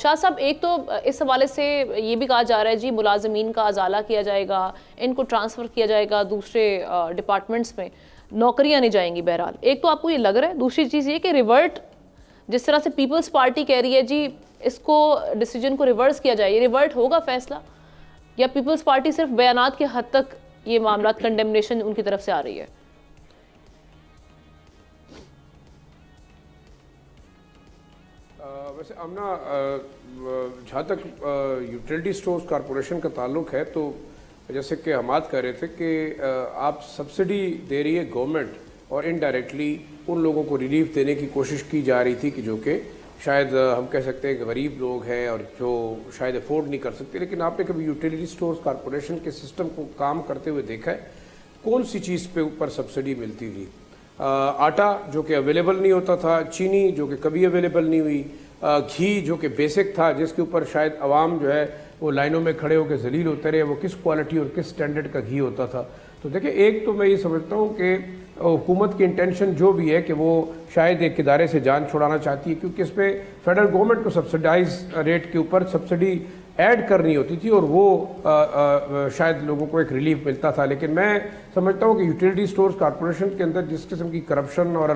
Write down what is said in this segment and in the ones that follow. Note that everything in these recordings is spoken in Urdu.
شاہ صاحب، ایک تو اس حوالے سے یہ بھی کہا جا رہا ہے جی ملازمین کا ازالہ کیا جائے گا، ان کو ٹرانسفر کیا جائے گا دوسرے ڈپارٹمنٹس میں، نوکریاں نہیں جائیں گی. بہرحال ایک تو آپ کو یہ لگ رہا ہے، دوسری چیز یہ کہ ریورٹ جس طرح سے پیپلز پارٹی کہہ رہی ہے جی اس کو ڈیسیجن کو ریورس کیا جائے، یہ ریورٹ ہوگا فیصلہ، یا پیپلز پارٹی صرف بیانات کے حد تک یہ معاملات کنڈیمنیشن ان کی طرف سے آ رہی ہے؟ ویسے آمنہ، جہاں تک یوٹیلٹی سٹورز کارپوریشن کا تعلق ہے تو جیسے کہ حماد کہہ رہے تھے کہ آپ سبسڈی دے رہی ہے گورنمنٹ، اور انڈائریکٹلی ان لوگوں کو ریلیف دینے کی کوشش کی جا رہی تھی کہ جو کہ شاید ہم کہہ سکتے ہیں کہ غریب لوگ ہیں اور جو شاید افورڈ نہیں کر سکتے. لیکن آپ نے کبھی یوٹیلٹی سٹورز کارپوریشن کے سسٹم کو کام کرتے ہوئے دیکھا ہے؟ کون سی چیز پہ اوپر سبسڈی ملتی تھی؟ آٹا جو کہ اویلیبل نہیں ہوتا تھا، چینی جو کہ کبھی اویلیبل نہیں ہوئی، گھی جو کہ بیسک تھا جس کے اوپر شاید عوام جو ہے وہ لائنوں میں کھڑے ہو کے ذلیل ہوتے رہے، وہ کس کوالٹی اور کس سٹینڈرڈ کا گھی ہوتا تھا. تو دیکھیں، ایک تو میں یہ سمجھتا ہوں کہ حکومت کی انٹینشن جو بھی ہے کہ وہ شاید ایک ادارے سے جان چھڑانا چاہتی ہے، کیونکہ اس پہ فیڈرل گورنمنٹ کو سبسڈائز ریٹ کے اوپر سبسڈی ایڈ کرنی ہوتی تھی اور وہ شاید لوگوں کو ایک ریلیف ملتا تھا. لیکن میں سمجھتا ہوں کہ یوٹیلٹی سٹورز کارپوریشن کے اندر جس قسم کی کرپشن اور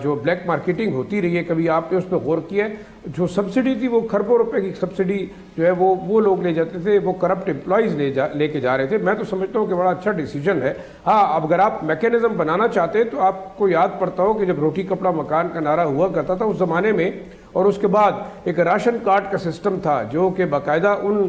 جو بلیک مارکیٹنگ ہوتی رہی ہے، کبھی آپ نے اس پہ غور کیا ہے؟ جو سبسڈی تھی وہ کھربوں روپے کی سبسڈی جو ہے وہ لوگ لے جاتے تھے، وہ کرپٹ امپلائیز لے کے جا رہے تھے. میں تو سمجھتا ہوں کہ بڑا اچھا ڈیسیجن ہے. ہاں، اب اگر آپ میکینزم بنانا چاہتے ہیں تو آپ کو یاد پڑتا ہو کہ جب روٹی کپڑا مکان کا نعرہ ہوا کرتا تھا اس زمانے میں، اور اس کے بعد ایک راشن کارڈ کا سسٹم تھا جو کہ باقاعدہ ان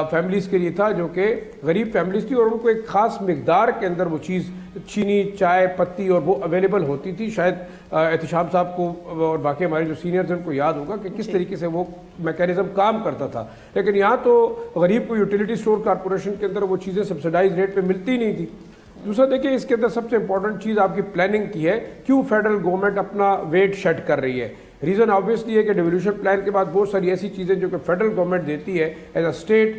فیملیز کے لیے تھا جو کہ غریب فیملیز تھی، اور ان کو ایک خاص مقدار کے اندر وہ چیز چینی، چائے پتی اور وہ اویلیبل ہوتی تھی. شاید احتشام صاحب کو اور باقی ہمارے جو سینئرز ہیں ان کو یاد ہوگا کہ کس طریقے سے وہ میکینزم کام کرتا تھا. لیکن یہاں تو غریب کو یوٹیلٹی سٹور کارپوریشن کے اندر وہ چیزیں سبسڈائز ریٹ پہ ملتی نہیں تھی. دوسرا دیکھیں، اس کے اندر سب سے امپورٹنٹ چیز آپ کی پلاننگ کی ہے. کیوں فیڈرل گورنمنٹ اپنا ویٹ شیڈ کر رہی ہے؟ ریزن آبویسلی ہے کہ ڈیولیوشن پلان کے بعد بہت ساری ایسی چیزیں جو کہ فیڈرل گورنمنٹ دیتی ہے ایز اے اسٹیٹ،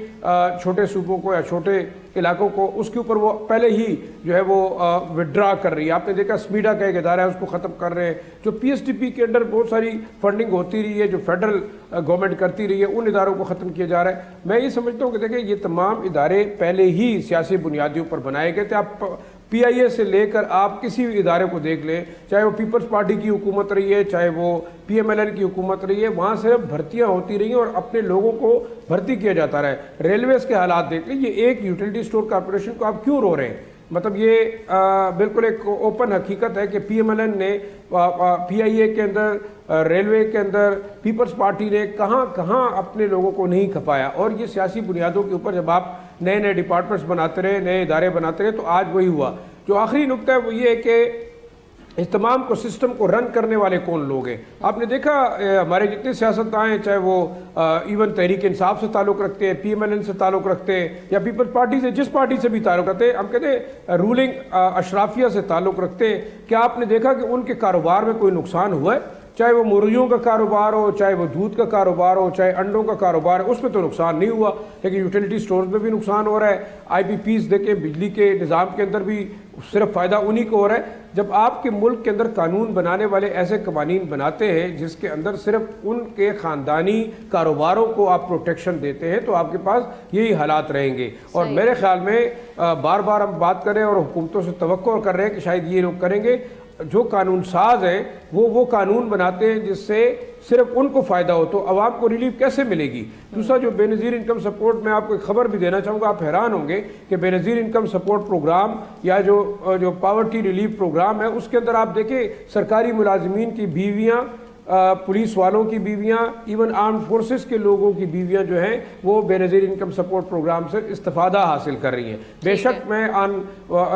چھوٹے صوبوں کو یا چھوٹے علاقوں کو، اس کے اوپر وہ پہلے ہی جو ہے وہ وڈرا کر رہی ہے. آپ نے دیکھا سمیڈا کا ایک ادارہ ہے، اس کو ختم کر رہے ہیں. جو پی ایس ٹی پی کے انڈر بہت ساری فنڈنگ ہوتی رہی ہے جو فیڈرل گورنمنٹ کرتی رہی ہے، ان اداروں کو ختم کیا جا رہا ہے. میں یہ سمجھتا ہوں کہ دیکھیں، یہ تمام ادارے پہلے ہی سیاسی بنیادوں پر بنائے گئے تھے. آپ پی آئی اے سے لے کر آپ کسی بھی ادارے کو دیکھ لیں، چاہے وہ پیپلز پارٹی کی حکومت رہی ہے، چاہے وہ پی ایم ایل این کی حکومت رہی ہے، وہاں سے بھرتیاں ہوتی رہی ہیں اور اپنے لوگوں کو بھرتی کیا جاتا رہا ہے. ریلویز کے حالات دیکھ لیں. یہ ایک یوٹیلٹی سٹور کارپوریشن کو آپ کیوں رو رہے ہیں؟ مطلب یہ بالکل ایک اوپن حقیقت ہے کہ پی ایم ایل این نے پی آئی اے کے اندر، ریلوے کے اندر پیپلز پارٹی نے کہاں کہاں اپنے لوگوں کو نہیں کھپایا. اور یہ سیاسی بنیادوں کے اوپر جب آپ نئے نئے ڈپارٹمنٹس بناتے رہے، نئے ادارے بناتے رہے، تو آج وہی ہوا. جو آخری نقطہ ہے وہ یہ ہے کہ اس تمام کو سسٹم کو رن کرنے والے کون لوگ ہیں. آپ نے دیکھا ہمارے جتنے سیاستداں ہیں، چاہے وہ ایون تحریک انصاف سے تعلق رکھتے ہیں، پی ایم ایل این سے تعلق رکھتے ہیں، یا پیپلز پارٹی سے، جس پارٹی سے بھی تعلق رکھتے ہیں، ہم کہتے ہیں رولنگ اشرافیہ سے تعلق رکھتے ہیں. کیا آپ نے دیکھا کہ ان کے کاروبار میں کوئی نقصان ہوا ہے؟ چاہے وہ مرغیوں کا کاروبار ہو، چاہے وہ دودھ کا کاروبار ہو، چاہے انڈوں کا کاروبار ہے، اس میں تو نقصان نہیں ہوا. لیکن یوٹیلٹی سٹورز میں بھی نقصان ہو رہا ہے. آئی پی پیز دیکھیں، بجلی کے نظام کے اندر بھی صرف فائدہ انہی کو ہو رہا ہے. جب آپ کے ملک کے اندر قانون بنانے والے ایسے قوانین بناتے ہیں جس کے اندر صرف ان کے خاندانی کاروباروں کو آپ پروٹیکشن دیتے ہیں، تو آپ کے پاس یہی حالات رہیں گے. اور میرے خیال میں بار بار ہم بات کریں اور حکومتوں سے توقع کر رہے ہیں کہ شاید یہ لوگ کریں گے. جو قانون ساز ہیں وہ قانون بناتے ہیں جس سے صرف ان کو فائدہ ہو، تو عوام کو ریلیف کیسے ملے گی؟ دوسرا، جو بے نظیر انکم سپورٹ، میں آپ کو ایک خبر بھی دینا چاہوں گا، آپ حیران ہوں گے کہ بے نظیر انکم سپورٹ پروگرام یا جو پاورٹی ریلیف پروگرام ہے، اس کے اندر آپ دیکھیں سرکاری ملازمین کی بیویاں، پولیس والوں کی بیویاں، ایون آرم فورسز کے لوگوں کی بیویاں جو ہیں وہ بے نظیر انکم سپورٹ پروگرام سے استفادہ حاصل کر رہی ہیں. بے شک میں آن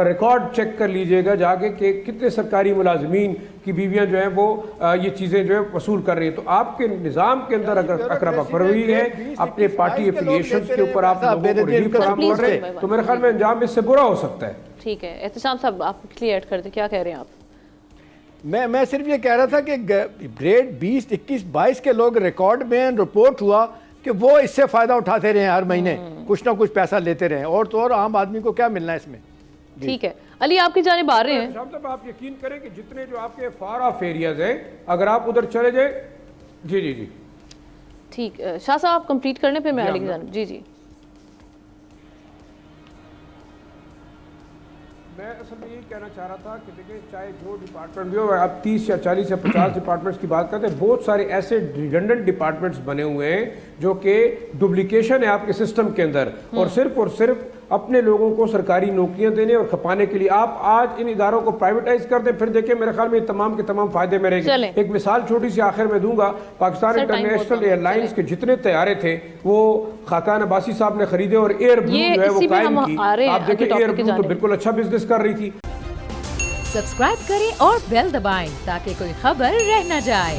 ریکارڈ چیک کر لیجئے گا جا کے کہ کتنے سرکاری ملازمین کی بیویاں جو ہیں وہ یہ چیزیں جو ہے وصول کر رہی ہیں. تو آپ کے نظام کے اندر اگر اقربا پروری ہے، اپنے پارٹی افیلیشنز کے اوپر آپ لوگوں کو ریلیف فراہم کر رہے ہیں، تو میرے خیال میں انجام اس سے برا ہو سکتا ہے. ٹھیک ہے، احتشام صاحب آپ کلیئر ایڈ کر دیں، کیا کہہ رہے ہیں آپ؟ میں صرف یہ کہہ رہا تھا کہ گریڈ 20، 21، 22 کے لوگ ریکارڈ میں رپورٹ ہوا کہ وہ اس سے فائدہ اٹھاتے رہے ہیں، ہر مہینے کچھ نہ کچھ پیسہ لیتے رہے ہیں، اور تو اور عام آدمی کو کیا ملنا ہے اس میں. ٹھیک ہے، علی آپ کی جانب آ رہے ہیں. شام صاحب، آپ یقین کریں کہ جتنے جو آپ کے فار آف ایریاز ہیں، اگر آپ ادھر چلے جائیں، جی ٹھیک شاہ صاحب آپ کمپلیٹ کرنے پھر میں علی کی جانب. جی جی میں اصل میں یہی کہنا چاہ رہا تھا کہ دیکھیں چاہے جو ڈپارٹمنٹ بھی ہو, آپ 30 یا 40 یا 50 ڈپارٹمنٹس کی بات کرتے ہیں, بہت سارے ایسے ریڈنڈنٹ ڈپارٹمنٹس بنے ہوئے ہیں جو کہ ڈپلیکیشن ہے آپ کے سسٹم کے اندر, اور صرف اپنے لوگوں کو سرکاری نوکریاں دینے اور کھپانے کے لیے. آپ آج ان اداروں کو پرائیویٹائز کر دیں, پھر دیکھیں میرے خیال میں تمام کے تمام فائدے میں رہیں گے. ایک مثال چھوٹی سی آخر میں دوں گا, پاکستان انٹرنیشنل ایئر لائنز کے جتنے طیارے تھے وہ خاقان عباسی صاحب نے خریدے, اور ایئر بلو جو ہے وہ قائم کی. آپ دیکھیں ایئر بلو تو بالکل اچھا بزنس کر رہی تھی. سبسکرائب کریں اور بیل دبائیں تاکہ کوئی خبر رہ نہ جائے.